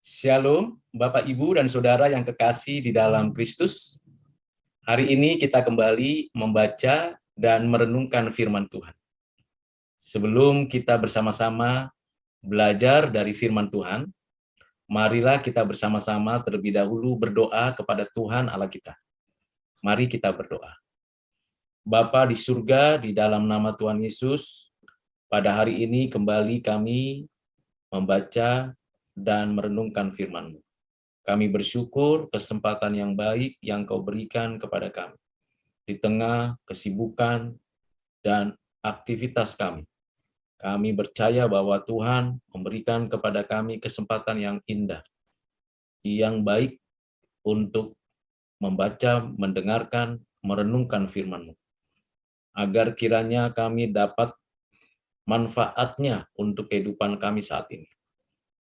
Shalom, Bapak, Ibu, dan Saudara yang kekasih di dalam Kristus. Hari ini kita kembali membaca dan merenungkan firman Tuhan. Sebelum kita bersama-sama belajar dari firman Tuhan, marilah kita bersama-sama terlebih dahulu berdoa kepada Tuhan Allah kita. Mari kita berdoa. Bapa di surga, di dalam nama Tuhan Yesus, pada hari ini kembali kami membaca dan merenungkan firman-Mu. Kami bersyukur kesempatan yang baik yang Kau berikan kepada kami. Di tengah kesibukan dan aktivitas kami, kami percaya bahwa Tuhan memberikan kepada kami kesempatan yang indah, yang baik untuk membaca, mendengarkan, merenungkan firman-Mu. Agar kiranya kami dapat manfaatnya untuk kehidupan kami saat ini.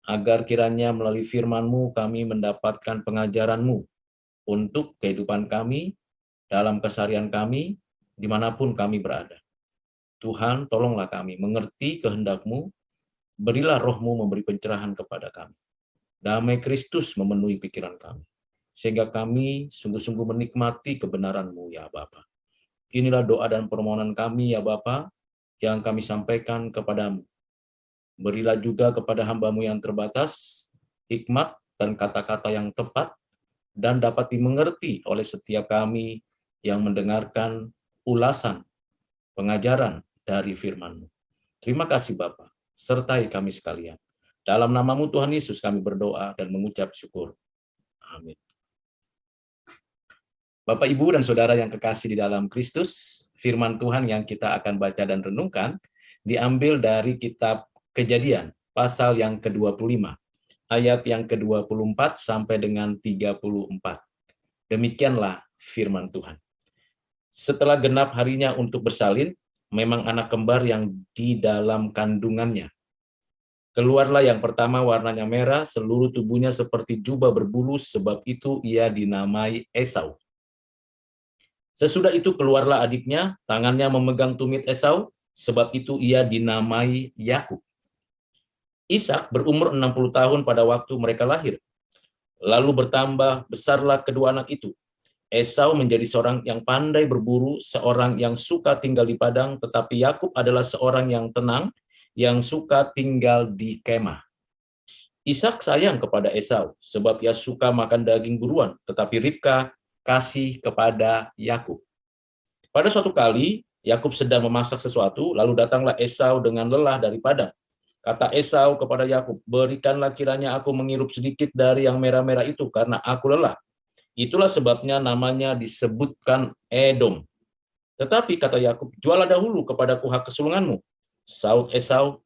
Agar kiranya melalui firman-Mu kami mendapatkan pengajaran-Mu untuk kehidupan kami, dalam keseharian kami, dimanapun kami berada. Tuhan, tolonglah kami mengerti kehendak-Mu, berilah Roh-Mu memberi pencerahan kepada kami. Damai Kristus memenuhi pikiran kami, sehingga kami sungguh-sungguh menikmati kebenaran-Mu, ya Bapa. Inilah doa dan permohonan kami, ya Bapa, yang kami sampaikan kepadamu. Berilah juga kepada hamba-Mu yang terbatas, hikmat dan kata-kata yang tepat, dan dapat dimengerti oleh setiap kami yang mendengarkan ulasan, pengajaran dari firman-Mu. Terima kasih Bapa, sertai kami sekalian. Dalam nama-Mu Tuhan Yesus kami berdoa dan mengucap syukur. Amin. Bapak, Ibu, dan Saudara yang kekasih di dalam Kristus, firman Tuhan yang kita akan baca dan renungkan diambil dari kitab Kejadian, pasal yang ke-25, ayat yang ke-24 sampai dengan 34. Demikianlah firman Tuhan. Setelah genap harinya untuk bersalin, memang anak kembar yang di dalam kandungannya. Keluarlah yang pertama warnanya merah, seluruh tubuhnya seperti jubah berbulu, sebab itu ia dinamai Esau. Sesudah itu keluarlah adiknya, tangannya memegang tumit Esau, sebab itu ia dinamai Yakub. Ishak berumur 60 tahun pada waktu mereka lahir. Lalu bertambah besarlah kedua anak itu. Esau menjadi seorang yang pandai berburu, seorang yang suka tinggal di padang, tetapi Yakub adalah seorang yang tenang, yang suka tinggal di kemah. Ishak sayang kepada Esau, sebab ia suka makan daging buruan, tetapi Ribka kasih kepada Yakub. Pada suatu kali, Yakub sedang memasak sesuatu, lalu datanglah Esau dengan lelah dari padang. Kata Esau kepada Yakub, berikanlah kiranya aku menghirup sedikit dari yang merah-merah itu, karena aku lelah. Itulah sebabnya namanya disebutkan Edom. Tetapi kata Yakub, jualah dahulu kepadaku hak kesulunganmu. Saud Esau,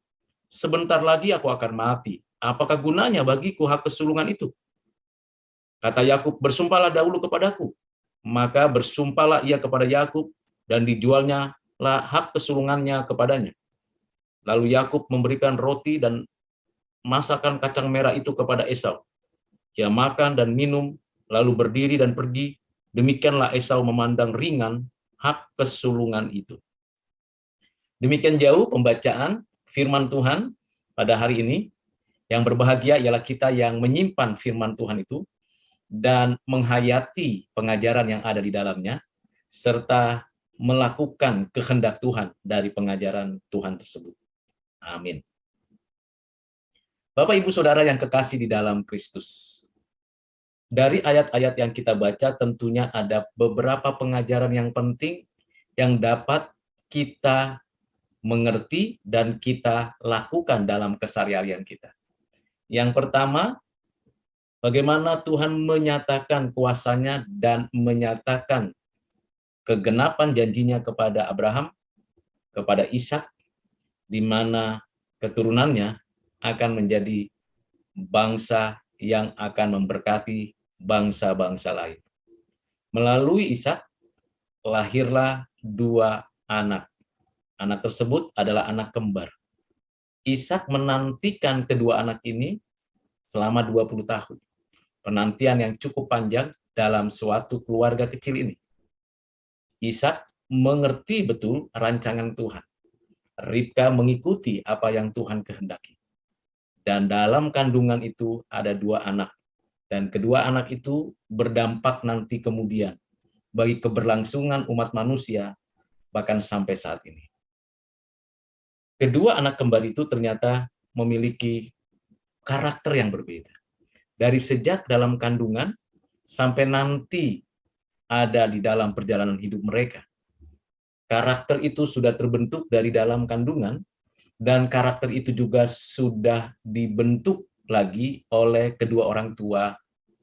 sebentar lagi aku akan mati. Apakah gunanya bagiku hak kesulungan itu? Kata Yakub, bersumpahlah dahulu kepadaku. Maka bersumpahlah ia kepada Yakub, dan dijualnya lah hak kesulungannya kepadanya. Lalu Yakub memberikan roti dan masakan kacang merah itu kepada Esau. Ia makan dan minum, lalu berdiri dan pergi. Demikianlah Esau memandang ringan hak kesulungan itu. Demikian jauh pembacaan firman Tuhan pada hari ini. Yang berbahagia ialah kita yang menyimpan firman Tuhan itu dan menghayati pengajaran yang ada di dalamnya, serta melakukan kehendak Tuhan dari pengajaran Tuhan tersebut. Amin. Bapak, Ibu, Saudara yang kekasih di dalam Kristus. Dari ayat-ayat yang kita baca tentunya ada beberapa pengajaran yang penting yang dapat kita mengerti dan kita lakukan dalam keseharian kita. Yang pertama, bagaimana Tuhan menyatakan kuasa-Nya dan menyatakan kegenapan janjinya kepada Abraham, kepada Ishak, di mana keturunannya akan menjadi bangsa yang akan memberkati bangsa-bangsa lain. Melalui Ishak, lahirlah dua anak. Anak tersebut adalah anak kembar. Ishak menantikan kedua anak ini selama 20 tahun. Penantian yang cukup panjang dalam suatu keluarga kecil ini. Ishak mengerti betul rancangan Tuhan. Ribka mengikuti apa yang Tuhan kehendaki. Dan dalam kandungan itu ada 2 anak. Dan kedua anak itu berdampak nanti kemudian bagi keberlangsungan umat manusia, bahkan sampai saat ini. Kedua anak kembar itu ternyata memiliki karakter yang berbeda. Dari sejak dalam kandungan sampai nanti ada di dalam perjalanan hidup mereka. Karakter itu sudah terbentuk dari dalam kandungan, dan karakter itu juga sudah dibentuk lagi oleh kedua orang tua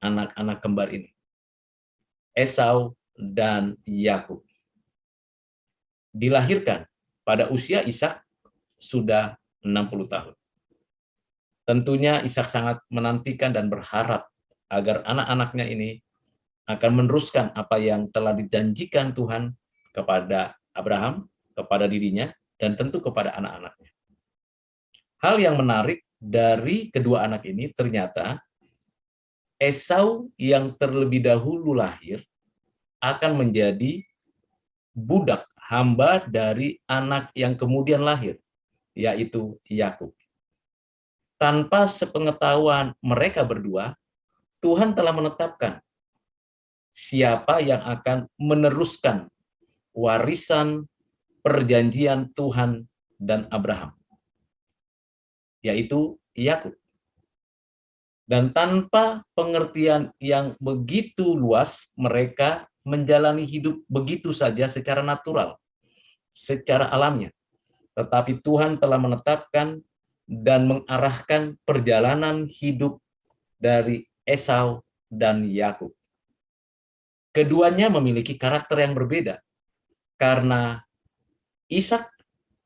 anak-anak kembar ini, Esau dan Yakub. Dilahirkan pada usia Ishak sudah 60 tahun. Tentunya Ishak sangat menantikan dan berharap agar anak-anaknya ini akan meneruskan apa yang telah dijanjikan Tuhan kepada Abraham, kepada dirinya, dan tentu kepada anak-anaknya. Hal yang menarik dari kedua anak ini ternyata Esau yang terlebih dahulu lahir akan menjadi budak hamba dari anak yang kemudian lahir, yaitu Yakub. Tanpa sepengetahuan mereka berdua, Tuhan telah menetapkan siapa yang akan meneruskan warisan perjanjian Tuhan dan Abraham, yaitu Yakub. Dan tanpa pengertian yang begitu luas, mereka menjalani hidup begitu saja secara natural, secara alamiah. Tetapi Tuhan telah menetapkan dan mengarahkan perjalanan hidup dari Esau dan Yakub. Keduanya memiliki karakter yang berbeda, karena Ishak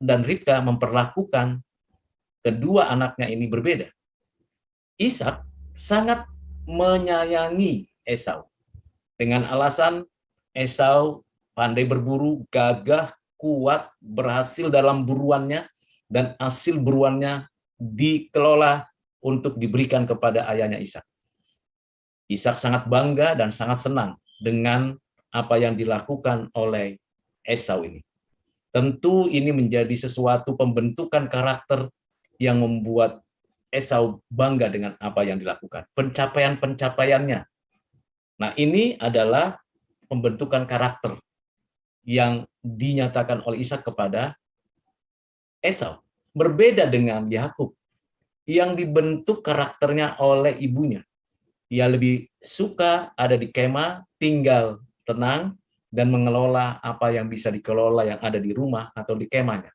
dan Ribka memperlakukan kedua anaknya ini berbeda. Ishak sangat menyayangi Esau dengan alasan Esau pandai berburu, gagah, kuat, berhasil dalam buruannya, dan hasil buruannya dikelola untuk diberikan kepada ayahnya Ishak. Ishak sangat bangga dan sangat senang dengan apa yang dilakukan oleh Esau ini. Tentu ini menjadi sesuatu pembentukan karakter yang membuat Esau bangga dengan apa yang dilakukan, pencapaian-pencapaiannya. Nah, ini adalah pembentukan karakter yang dinyatakan oleh Ishak kepada Esau. Berbeda dengan Yakub yang dibentuk karakternya oleh ibunya. Ia lebih suka ada di kemah, tinggal tenang, dan mengelola apa yang bisa dikelola yang ada di rumah atau di kemahnya.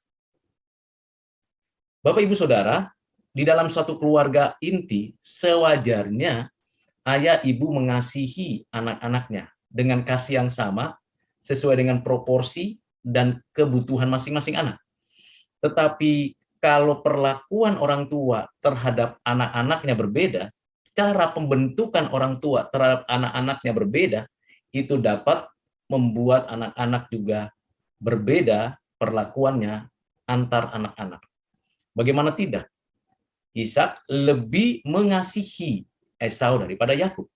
Bapak, Ibu, Saudara, di dalam suatu keluarga inti, sewajarnya ayah ibu mengasihi anak-anaknya dengan kasih yang sama, sesuai dengan proporsi dan kebutuhan masing-masing anak. Tetapi kalau perlakuan orang tua terhadap anak-anaknya berbeda, cara pembentukan orang tua terhadap anak-anaknya berbeda, itu dapat membuat anak-anak juga berbeda perlakuannya antar anak-anak. Bagaimana tidak? Ishak lebih mengasihi Esau daripada Yakub.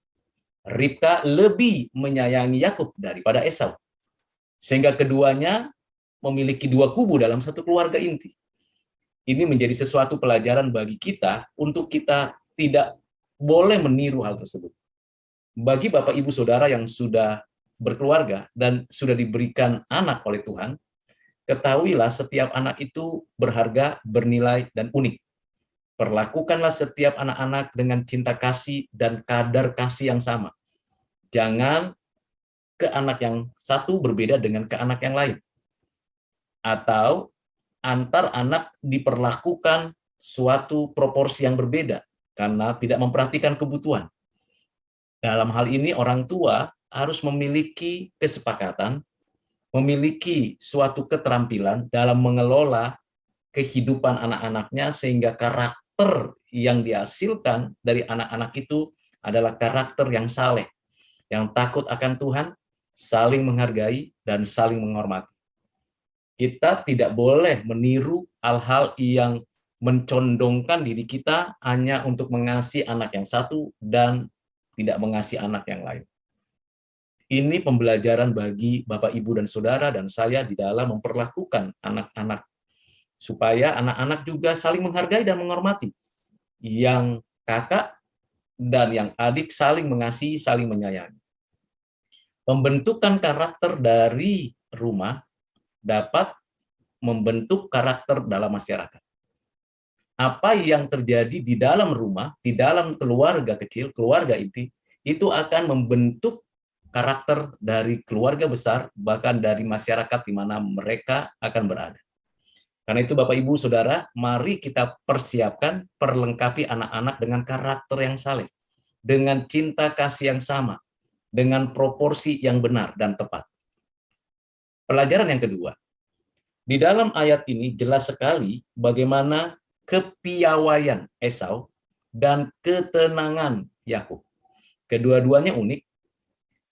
Ribka lebih menyayangi Yakub daripada Esau. Sehingga keduanya memiliki 2 kubu dalam satu keluarga inti. Ini menjadi sesuatu pelajaran bagi kita untuk kita tidak boleh meniru hal tersebut. Bagi Bapak, Ibu, Saudara yang sudah berkeluarga dan sudah diberikan anak oleh Tuhan, ketahuilah setiap anak itu berharga, bernilai, dan unik. Perlakukanlah setiap anak-anak dengan cinta kasih dan kadar kasih yang sama. Jangan ke anak yang satu berbeda dengan ke anak yang lain. Atau antar anak diperlakukan suatu proporsi yang berbeda karena tidak memperhatikan kebutuhan. Dalam hal ini orang tua harus memiliki kesepakatan, memiliki suatu keterampilan dalam mengelola kehidupan anak-anaknya sehingga karakter yang dihasilkan dari anak-anak itu adalah karakter yang saleh, yang takut akan Tuhan, saling menghargai, dan saling menghormati. Kita tidak boleh meniru hal-hal yang mencondongkan diri kita hanya untuk mengasihi anak yang satu dan tidak mengasihi anak yang lain. Ini pembelajaran bagi Bapak, Ibu, dan Saudara dan saya di dalam memperlakukan anak-anak, supaya anak-anak juga saling menghargai dan menghormati. yang kakak dan yang adik saling mengasihi, saling menyayangi. Pembentukan karakter dari rumah dapat membentuk karakter dalam masyarakat. Apa yang terjadi di dalam rumah, di dalam keluarga kecil, keluarga inti, itu akan membentuk karakter dari keluarga besar, bahkan dari masyarakat di mana mereka akan berada. Karena itu Bapak Ibu Saudara, mari kita persiapkan, perlengkapi anak-anak dengan karakter yang saleh, dengan cinta kasih yang sama, dengan proporsi yang benar dan tepat. Pelajaran yang kedua, di dalam ayat ini jelas sekali bagaimana kepiawaian Esau dan ketenangan Yakub. Kedua-duanya unik,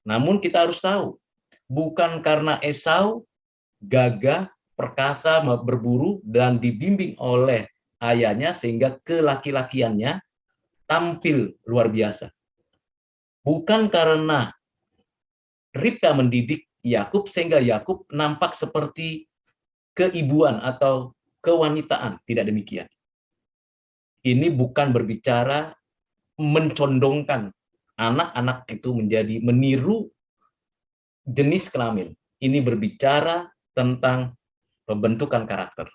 namun kita harus tahu, bukan karena Esau gagah, perkasa, berburu, dan dibimbing oleh ayahnya sehingga kelaki-lakiannya tampil luar biasa. Bukan karena Ribka mendidik Yakub sehingga Yakub nampak seperti keibuan atau kewanitaan, tidak demikian. Ini bukan berbicara mencondongkan anak-anak itu menjadi meniru jenis kelamin. Ini berbicara tentang pembentukan karakter.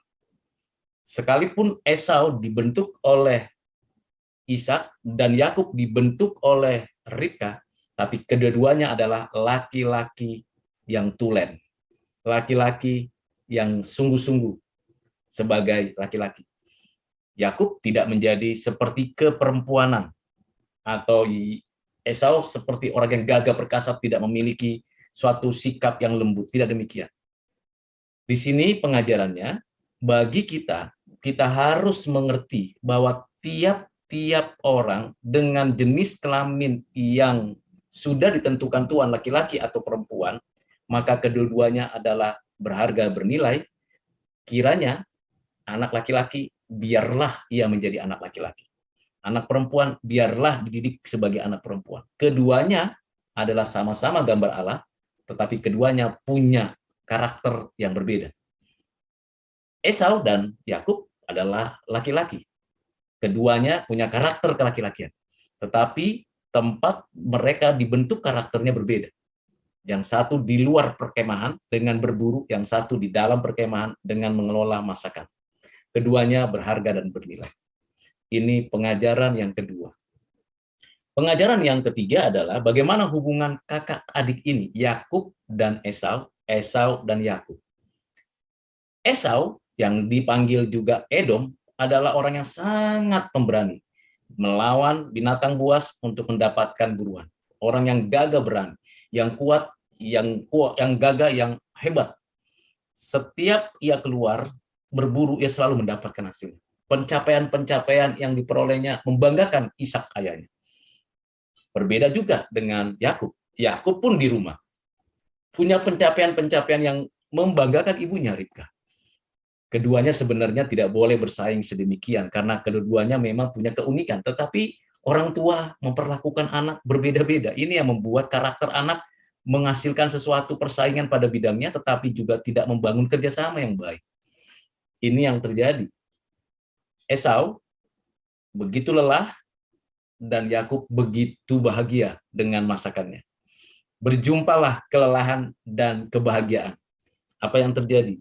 Sekalipun Esau dibentuk oleh Ishak dan Yakub dibentuk oleh Ribka, tapi kedua-duanya adalah laki-laki yang tulen, laki-laki yang sungguh-sungguh sebagai laki-laki. Yakub tidak menjadi seperti keperempuanan, atau Esau seperti orang yang gagah perkasa tidak memiliki suatu sikap yang lembut, tidak demikian. Di sini pengajarannya, bagi kita harus mengerti bahwa tiap-tiap orang dengan jenis kelamin yang sudah ditentukan Tuhan, laki-laki atau perempuan, maka kedua-duanya adalah berharga, bernilai. Kiranya anak laki-laki, biarlah ia menjadi anak laki-laki. Anak perempuan, biarlah dididik sebagai anak perempuan. Keduanya adalah sama-sama gambar Allah, tetapi keduanya punya karakter yang berbeda. Esau dan Yakub adalah laki-laki. Keduanya punya karakter kelaki-lakian. Tetapi tempat mereka dibentuk karakternya berbeda. Yang satu di luar perkemahan dengan berburu, yang satu di dalam perkemahan dengan mengelola masakan. Keduanya berharga dan bernilai. Ini pengajaran yang kedua. Pengajaran yang ketiga adalah bagaimana hubungan kakak adik ini, Yakub dan Esau, Esau dan Yakub. Esau yang dipanggil juga Edom adalah orang yang sangat pemberani, melawan binatang buas untuk mendapatkan buruan. Orang yang gagah berani, yang kuat, yang gagah, yang hebat. Setiap ia keluar berburu, ia selalu mendapatkan hasil. Pencapaian-pencapaian yang diperolehnya membanggakan Ishak ayahnya. Berbeda juga dengan Yakub. Yakub pun di rumah punya pencapaian-pencapaian yang membanggakan ibunya Ribka. Keduanya sebenarnya tidak boleh bersaing sedemikian karena kedua-duanya memang punya keunikan, tetapi orang tua memperlakukan anak berbeda-beda. Ini yang membuat karakter anak menghasilkan sesuatu persaingan pada bidangnya, tetapi juga tidak membangun kerjasama yang baik. Ini yang terjadi. Esau begitu lelah dan Yakub begitu bahagia dengan masakannya. Berjumpalah kelelahan dan kebahagiaan. Apa yang terjadi?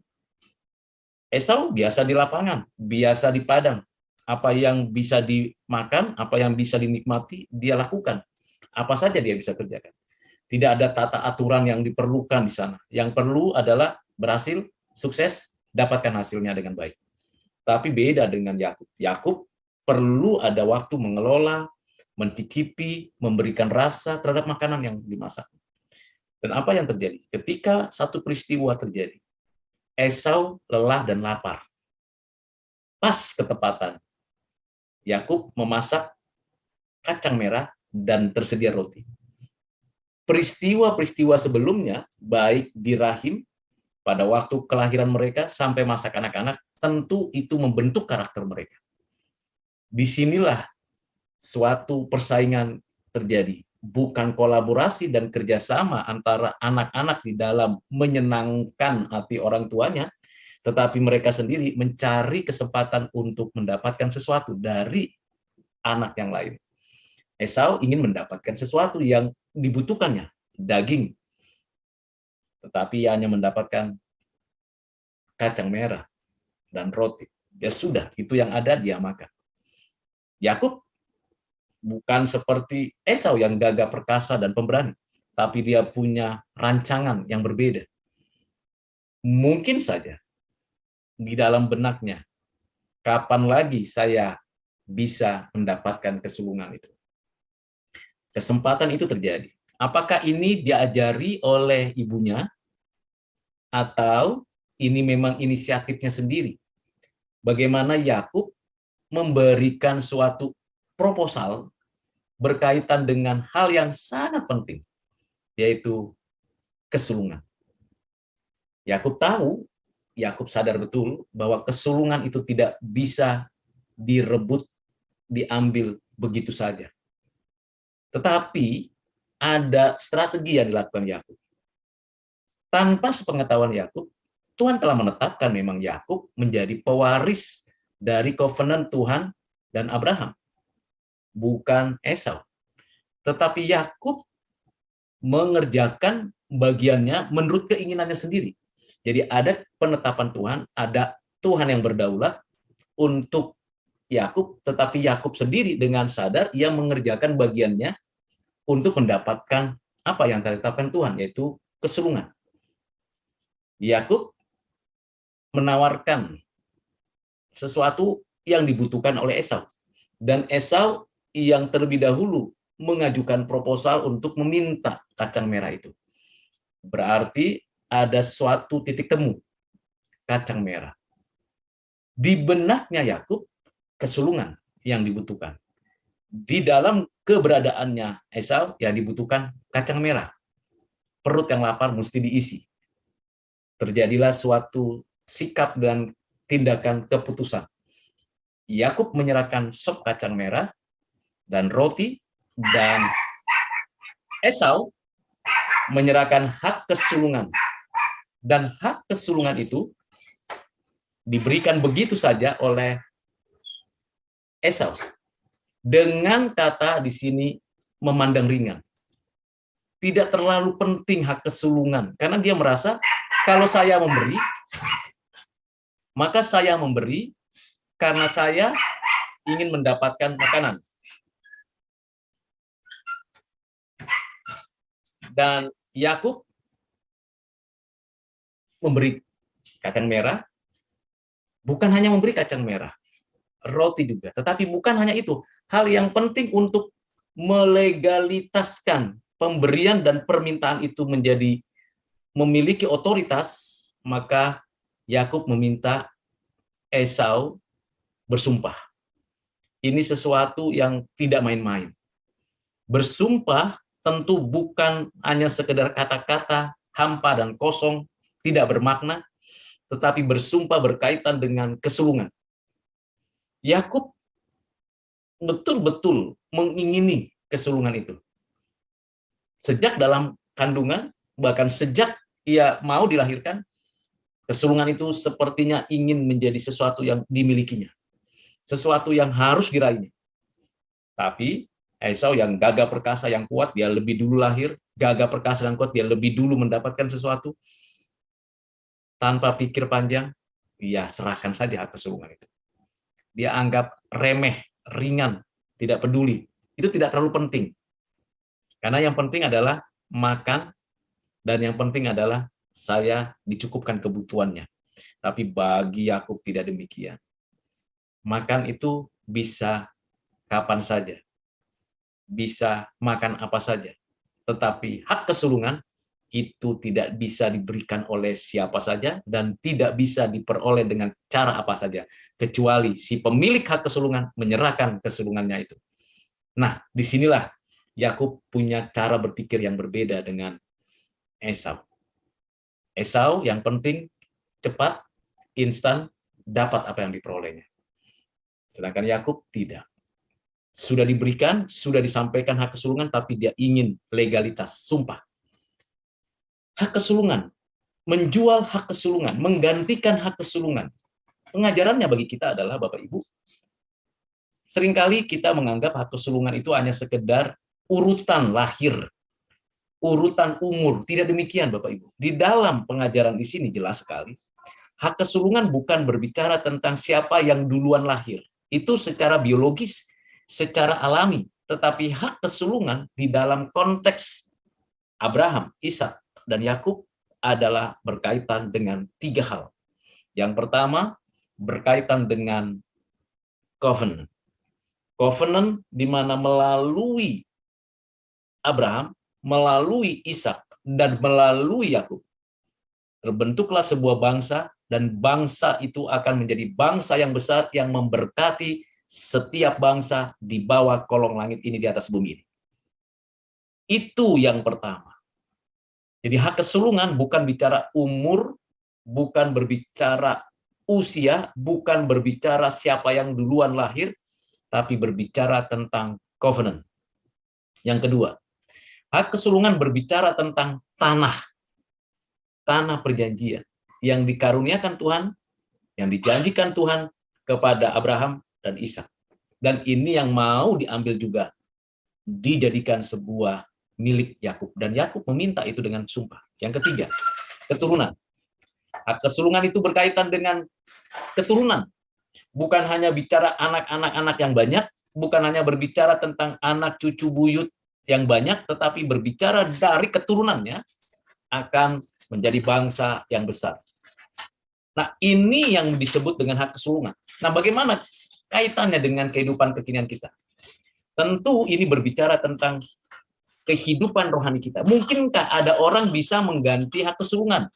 Esau biasa di lapangan, biasa di padang. Apa yang bisa dimakan, apa yang bisa dinikmati, dia lakukan. Apa saja dia bisa kerjakan. Tidak ada tata aturan yang diperlukan di sana. Yang perlu adalah berhasil, sukses, dapatkan hasilnya dengan baik. Tapi beda dengan Yakub. Yakub perlu ada waktu mengelola, mencicipi, memberikan rasa terhadap makanan yang dimasak. Dan apa yang terjadi? Ketika satu peristiwa terjadi, Esau lelah dan lapar. Pas ketepatan, Yakub memasak kacang merah dan tersedia roti. Peristiwa-peristiwa sebelumnya, baik di rahim, pada waktu kelahiran mereka, sampai masa kanak-kanak, tentu itu membentuk karakter mereka. Disinilah suatu persaingan terjadi. Bukan kolaborasi dan kerjasama antara anak-anak di dalam menyenangkan hati orang tuanya, tetapi mereka sendiri mencari kesempatan untuk mendapatkan sesuatu dari anak yang lain. Esau ingin mendapatkan sesuatu yang dibutuhkannya, daging, tetapi ia hanya mendapatkan kacang merah dan roti. Ya sudah, itu yang ada dia makan. Yakub bukan seperti Esau yang gagah perkasa dan pemberani, tapi dia punya rancangan yang berbeda. Mungkin saja di dalam benaknya, kapan lagi saya bisa mendapatkan kesulungan itu? Kesempatan itu terjadi. Apakah ini diajari oleh ibunya, atau ini memang inisiatifnya sendiri? Bagaimana Yakub memberikan suatu proposal berkaitan dengan hal yang sangat penting, yaitu kesulungan. Yakub tahu, Yakub sadar betul bahwa kesulungan itu tidak bisa direbut, diambil begitu saja. Tetapi ada strategi yang dilakukan Yakub. Tanpa sepengetahuan Yakub, Tuhan telah menetapkan memang Yakub menjadi pewaris dari covenant Tuhan dan Abraham, bukan Esau. Tetapi Yakub mengerjakan bagiannya menurut keinginannya sendiri. Jadi ada penetapan Tuhan, ada Tuhan yang berdaulat untuk Yakub, tetapi Yakub sendiri dengan sadar ia mengerjakan bagiannya untuk mendapatkan apa yang ditetapkan Tuhan, yaitu kesulungan. Yakub menawarkan sesuatu yang dibutuhkan oleh Esau, dan Esau yang terlebih dahulu mengajukan proposal untuk meminta kacang merah itu. Berarti ada suatu titik temu, kacang merah. Di benaknya Yakub, kesulungan yang dibutuhkan. Di dalam keberadaannya Esau, ya dibutuhkan kacang merah. Perut yang lapar mesti diisi. Terjadilah suatu sikap dan tindakan keputusan. Yakub menyerahkan sop kacang merah dan roti, dan Esau menyerahkan hak kesulungan. Dan hak kesulungan itu diberikan begitu saja oleh Esau. Dengan kata di sini memandang ringan. Tidak terlalu penting hak kesulungan, karena dia merasa kalau saya memberi, maka saya memberi karena saya ingin mendapatkan makanan. Dan Yakub memberi kacang merah, bukan hanya memberi kacang merah, roti juga. Tetapi bukan hanya itu. Hal yang penting untuk melegalitaskan pemberian dan permintaan itu menjadi memiliki otoritas, maka Yakub meminta Esau bersumpah. Ini sesuatu yang tidak main-main. Bersumpah tentu bukan hanya sekedar kata-kata hampa dan kosong, tidak bermakna, tetapi bersumpah berkaitan dengan kesulungan. Yakub betul-betul mengingini kesulungan itu. Sejak dalam kandungan, bahkan sejak ia mau dilahirkan, kesulungan itu sepertinya ingin menjadi sesuatu yang dimilikinya, sesuatu yang harus diraihnya. Tapi Esau yang gagah perkasa, yang kuat, dia lebih dulu lahir, gagah perkasa dan kuat, dia lebih dulu mendapatkan sesuatu. Tanpa pikir panjang, ya serahkan saja hak kesulungan itu. Dia anggap remeh, ringan, tidak peduli. Itu tidak terlalu penting. Karena yang penting adalah makan, dan yang penting adalah saya dicukupkan kebutuhannya. Tapi bagi Yakub tidak demikian. Makan itu bisa kapan saja. Bisa makan apa saja. Tetapi hak kesulungan itu tidak bisa diberikan oleh siapa saja dan tidak bisa diperoleh dengan cara apa saja, kecuali si pemilik hak kesulungan menyerahkan kesulungannya itu. Nah, disinilah Yakub punya cara berpikir yang berbeda dengan Esau. Esau yang penting cepat, instan, dapat apa yang diperolehnya. Sedangkan Yakub tidak. Sudah diberikan, sudah disampaikan hak kesulungan, tapi dia ingin legalitas, sumpah. Hak kesulungan, menjual hak kesulungan, menggantikan hak kesulungan. Pengajarannya bagi kita adalah, Bapak Ibu, Seringkali kita menganggap hak kesulungan itu hanya sekedar urutan lahir, urutan umur. Tidak demikian, Bapak Ibu. Di dalam pengajaran di sini jelas sekali, hak kesulungan bukan berbicara tentang siapa yang duluan lahir. Itu secara biologis, secara alami. Tetapi hak kesulungan di dalam konteks Abraham, Ishak, dan Yakub adalah berkaitan dengan 3 hal. Yang pertama, berkaitan dengan covenant. Covenant di mana melalui Abraham, melalui Ishak, dan melalui Yakub, terbentuklah sebuah bangsa, dan bangsa itu akan menjadi bangsa yang besar yang memberkati setiap bangsa di bawah kolong langit ini, di atas bumi ini. Itu yang pertama. Jadi hak kesulungan bukan bicara umur, bukan berbicara usia, bukan berbicara siapa yang duluan lahir, tapi berbicara tentang covenant. Yang kedua, hak kesulungan berbicara tentang tanah perjanjian yang dikaruniakan Tuhan, yang dijanjikan Tuhan kepada Abraham dan Ishak. Dan ini yang mau diambil juga, dijadikan sebuah milik Yakub. Dan Yakub meminta itu dengan sumpah. Yang ketiga, keturunan. Hak kesulungan itu berkaitan dengan keturunan. Bukan hanya bicara anak-anak yang banyak, bukan hanya berbicara tentang anak cucu buyut yang banyak, tetapi berbicara dari keturunannya akan menjadi bangsa yang besar. Nah, ini yang disebut dengan hak kesulungan. Nah, bagaimana kaitannya dengan kehidupan kekinian kita? Tentu ini berbicara tentang kehidupan rohani kita. Mungkinkah ada orang bisa mengganti hak kesulungan?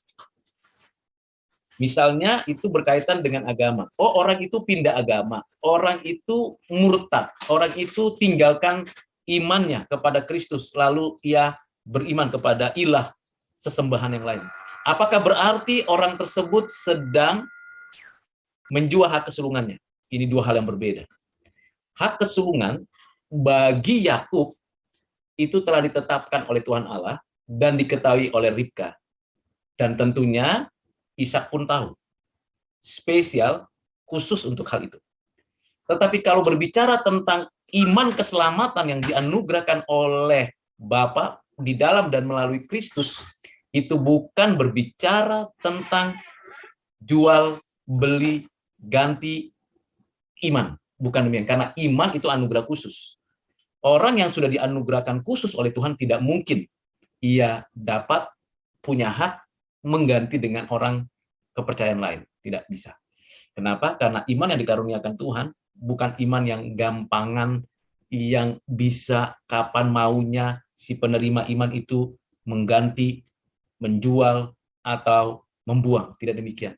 Misalnya itu berkaitan dengan agama. Oh, orang itu pindah agama, orang itu murtad, orang itu tinggalkan imannya kepada Kristus, lalu ia beriman kepada ilah sesembahan yang lain. Apakah berarti orang tersebut sedang menjual hak kesulungannya? Ini 2 hal yang berbeda. Hak kesulungan bagi Yakub itu telah ditetapkan oleh Tuhan Allah dan diketahui oleh Ribka. Dan tentunya Ishak pun tahu. Spesial, khusus untuk hal itu. Tetapi kalau berbicara tentang iman keselamatan yang dianugerahkan oleh Bapa di dalam dan melalui Kristus, itu bukan berbicara tentang jual, beli, ganti iman. Bukan demikian, karena iman itu anugerah khusus. Orang yang sudah dianugerahkan khusus oleh Tuhan tidak mungkin ia dapat punya hak mengganti dengan orang kepercayaan lain. Tidak bisa. Kenapa? Karena iman yang dikaruniakan Tuhan bukan iman yang gampangan, yang bisa kapan maunya si penerima iman itu mengganti, menjual, atau membuang. Tidak demikian.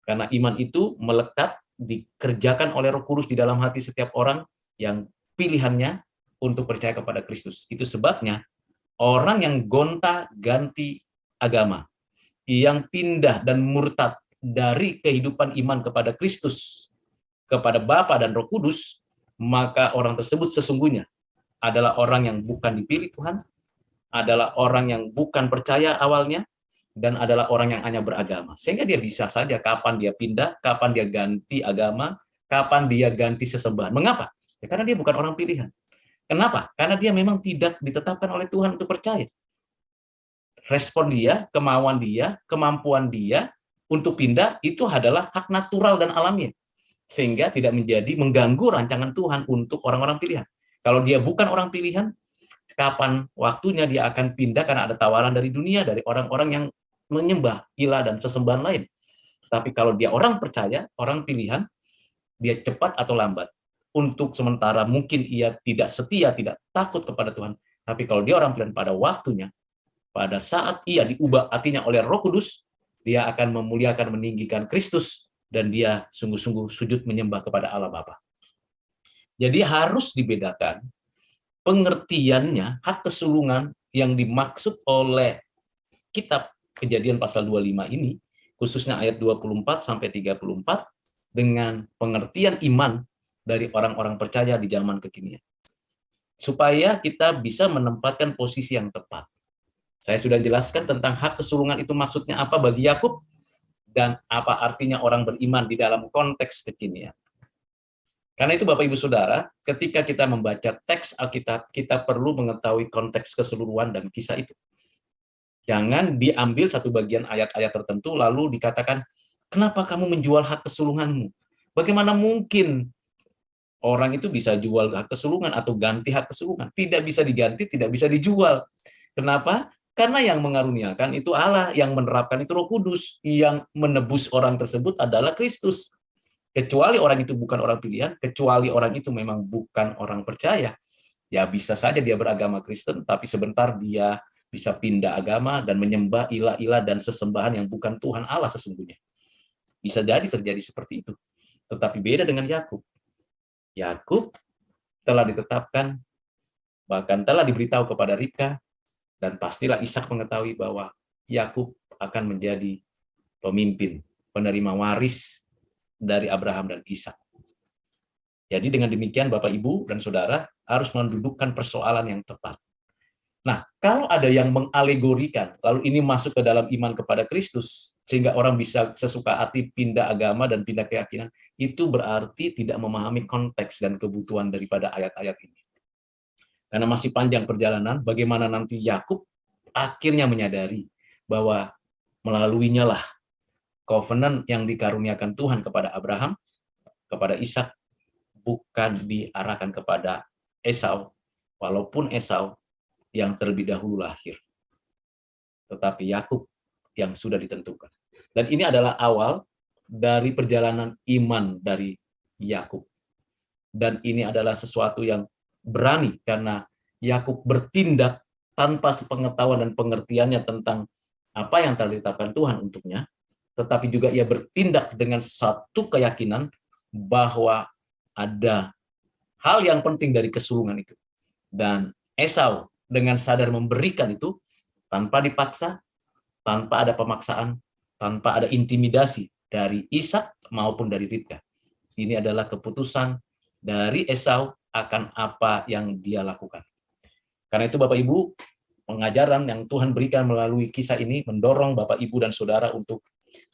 Karena iman itu melekat, dikerjakan oleh Roh Kudus di dalam hati setiap orang yang pilihannya untuk percaya kepada Kristus. Itu sebabnya orang yang gonta-ganti agama, yang pindah dan murtad dari kehidupan iman kepada Kristus, kepada Bapa dan Roh Kudus, maka orang tersebut sesungguhnya adalah orang yang bukan dipilih Tuhan, adalah orang yang bukan percaya awalnya, dan adalah orang yang hanya beragama. Sehingga dia bisa saja kapan dia pindah, kapan dia ganti agama, kapan dia ganti sesembahan. Mengapa? Ya, karena dia bukan orang pilihan. Kenapa? Karena dia memang tidak ditetapkan oleh Tuhan untuk percaya. Respon dia, kemauan dia, kemampuan dia untuk pindah itu adalah hak natural dan alamiah. Sehingga tidak menjadi mengganggu rancangan Tuhan untuk orang-orang pilihan. Kalau dia bukan orang pilihan, kapan waktunya dia akan pindah karena ada tawaran dari dunia, dari orang-orang yang menyembah ilah dan sesembahan lain. Tapi kalau dia orang percaya, orang pilihan, dia cepat atau lambat. Untuk sementara mungkin ia tidak setia, tidak takut kepada Tuhan. Tapi kalau dia orang pilihan pada waktunya, pada saat ia diubah hatinya oleh Roh Kudus, dia akan memuliakan, meninggikan Kristus, dan dia sungguh-sungguh sujud menyembah kepada Allah Bapa. Jadi harus dibedakan pengertiannya hak kesulungan yang dimaksud oleh kitab Kejadian pasal 25 ini, khususnya ayat 24 sampai 34, dengan pengertian iman dari orang-orang percaya di zaman kekinian. Supaya kita bisa menempatkan posisi yang tepat. Saya sudah jelaskan tentang hak kesulungan itu maksudnya apa bagi Yakub, dan apa artinya orang beriman di dalam konteks kekinian. Karena itu Bapak Ibu Saudara, ketika kita membaca teks Alkitab, kita perlu mengetahui konteks keseluruhan dan kisah itu. Jangan diambil satu bagian ayat-ayat tertentu lalu dikatakan, kenapa kamu menjual hak kesulunganmu? Bagaimana mungkin orang itu bisa jual hak kesulungan atau ganti hak kesulungan? Tidak bisa diganti, tidak bisa dijual. Kenapa? Karena yang mengaruniakan itu Allah, yang menerapkan itu Roh Kudus, yang menebus orang tersebut adalah Kristus. Kecuali orang itu bukan orang pilihan, kecuali orang itu memang bukan orang percaya, ya bisa saja dia beragama Kristen, tapi sebentar dia bisa pindah agama dan menyembah ilah-ilah dan sesembahan yang bukan Tuhan Allah sesungguhnya. Bisa jadi terjadi seperti itu. Tetapi beda dengan Yakub. Yakub telah ditetapkan, bahkan telah diberitahu kepada Ribka, dan pastilah Ishak mengetahui bahwa Yakub akan menjadi pemimpin, penerima waris dari Abraham dan Ishak. Jadi dengan demikian Bapak, Ibu, dan Saudara harus mendudukkan persoalan yang tepat. Nah, kalau ada yang mengalegorikan, lalu ini masuk ke dalam iman kepada Kristus, sehingga orang bisa sesuka hati pindah agama dan pindah keyakinan, itu berarti tidak memahami konteks dan kebutuhan daripada ayat-ayat ini. Karena masih panjang perjalanan, bagaimana nanti Yakub akhirnya menyadari bahwa melaluinya lah covenant yang dikaruniakan Tuhan kepada Abraham, kepada Ishak, bukan diarahkan kepada Esau, walaupun Esau yang terlebih dahulu lahir, tetapi Yakub yang sudah ditentukan. Dan ini adalah awal dari perjalanan iman dari Yakub. Dan ini adalah sesuatu yang berani karena Yakub bertindak tanpa sepengetahuan dan pengertiannya tentang apa yang telah ditetapkan Tuhan untuknya, tetapi juga ia bertindak dengan satu keyakinan bahwa ada hal yang penting dari kesulungan itu. Dan Esau dengan sadar memberikan itu tanpa dipaksa, tanpa ada pemaksaan, tanpa ada intimidasi dari Ishak maupun dari Ribka. Ini adalah keputusan dari Esau akan apa yang dia lakukan. Karena itu Bapak Ibu, pengajaran yang Tuhan berikan melalui kisah ini mendorong Bapak Ibu dan Saudara untuk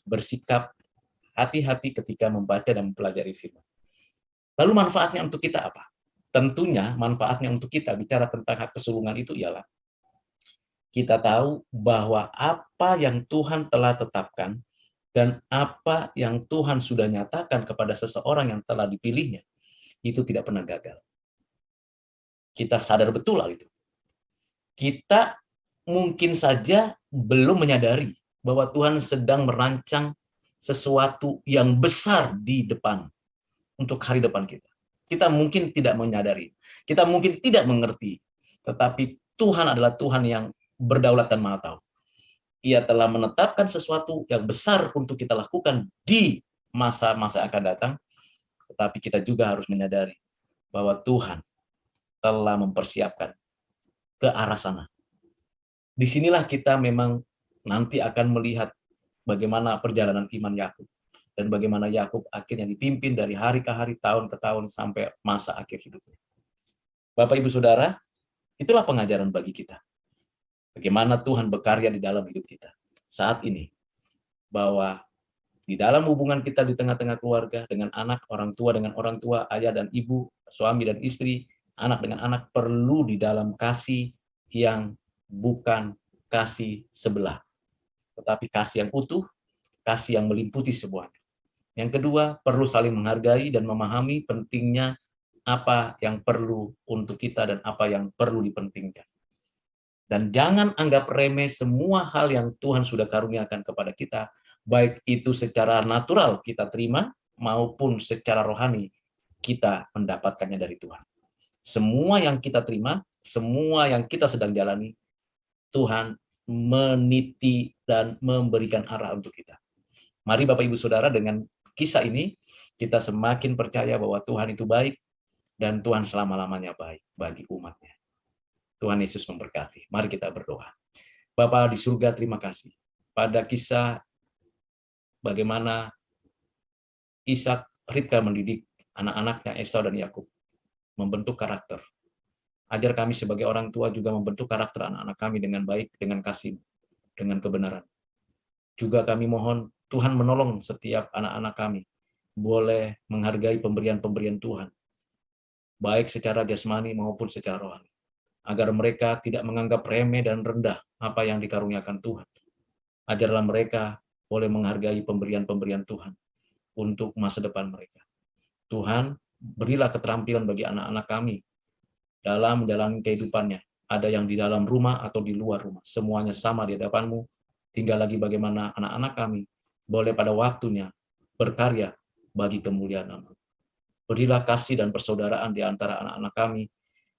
bersikap hati-hati ketika membaca dan mempelajari firman. Lalu manfaatnya untuk kita apa? Tentunya manfaatnya untuk kita bicara tentang hak kesulungan itu ialah kita tahu bahwa apa yang Tuhan telah tetapkan dan apa yang Tuhan sudah nyatakan kepada seseorang yang telah dipilihnya itu tidak pernah gagal. Kita sadar betul hal itu. Kita mungkin saja belum menyadari bahwa Tuhan sedang merancang sesuatu yang besar di depan untuk hari depan kita. Kita mungkin tidak menyadari, kita mungkin tidak mengerti, tetapi Tuhan adalah Tuhan yang berdaulat dan maha tahu. Ia telah menetapkan sesuatu yang besar untuk kita lakukan di masa-masa akan datang, tetapi kita juga harus menyadari bahwa Tuhan telah mempersiapkan ke arah sana. Disinilah kita memang nanti akan melihat bagaimana perjalanan iman Yakub dan bagaimana Yakub akhirnya dipimpin dari hari ke hari, tahun ke tahun, sampai masa akhir hidupnya. Bapak, Ibu, Saudara, itulah pengajaran bagi kita. Bagaimana Tuhan berkarya di dalam hidup kita saat ini. Bahwa di dalam hubungan kita di tengah-tengah keluarga, dengan anak, orang tua dengan orang tua, ayah dan ibu, suami dan istri, anak dengan anak, perlu di dalam kasih yang bukan kasih sebelah, tetapi kasih yang utuh, kasih yang meliputi semuanya. Yang kedua, perlu saling menghargai dan memahami pentingnya apa yang perlu untuk kita dan apa yang perlu dipentingkan. Dan jangan anggap remeh semua hal yang Tuhan sudah karuniakan kepada kita, baik itu secara natural kita terima, maupun secara rohani kita mendapatkannya dari Tuhan. Semua yang kita terima, semua yang kita sedang jalani, Tuhan meniti dan memberikan arah untuk kita. Mari Bapak Ibu Saudara, dengan kisah ini kita semakin percaya bahwa Tuhan itu baik dan Tuhan selama-lamanya baik bagi umatnya. Tuhan Yesus memberkati. Mari kita berdoa. Bapa di surga, terima kasih pada kisah bagaimana Ishak, Ribka mendidik anak-anaknya Esau dan Yakub, membentuk karakter. Ajar kami sebagai orang tua juga membentuk karakter anak-anak kami dengan baik, dengan kasih, dengan kebenaran. Juga kami mohon Tuhan menolong setiap anak-anak kami boleh menghargai pemberian-pemberian Tuhan, baik secara jasmani maupun secara rohani, agar mereka tidak menganggap remeh dan rendah apa yang dikaruniakan Tuhan. Ajarlah mereka boleh menghargai pemberian-pemberian Tuhan untuk masa depan mereka. Tuhan, berilah keterampilan bagi anak-anak kami dalam menjalani kehidupannya. Ada yang di dalam rumah atau di luar rumah. Semuanya sama di hadapan-Mu. Tinggal lagi bagaimana anak-anak kami boleh pada waktunya berkarya bagi kemuliaan nama. Berilah kasih dan persaudaraan di antara anak-anak kami,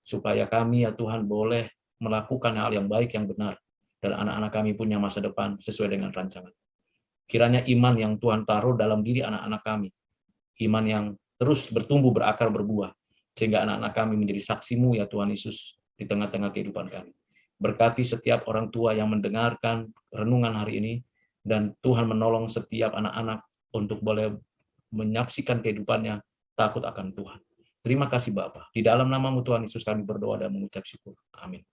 supaya kami ya Tuhan boleh melakukan hal yang baik, yang benar, dan anak-anak kami punya masa depan sesuai dengan rancangan. Kiranya iman yang Tuhan taruh dalam diri anak-anak kami, iman yang terus bertumbuh, berakar, berbuah, sehingga anak-anak kami menjadi saksi-Mu ya Tuhan Yesus di tengah-tengah kehidupan kami. Berkati setiap orang tua yang mendengarkan renungan hari ini, dan Tuhan menolong setiap anak-anak untuk boleh menyaksikan kehidupannya takut akan Tuhan. Terima kasih Bapa. Di dalam nama-Mu Tuhan Yesus kami berdoa dan mengucap syukur. Amin.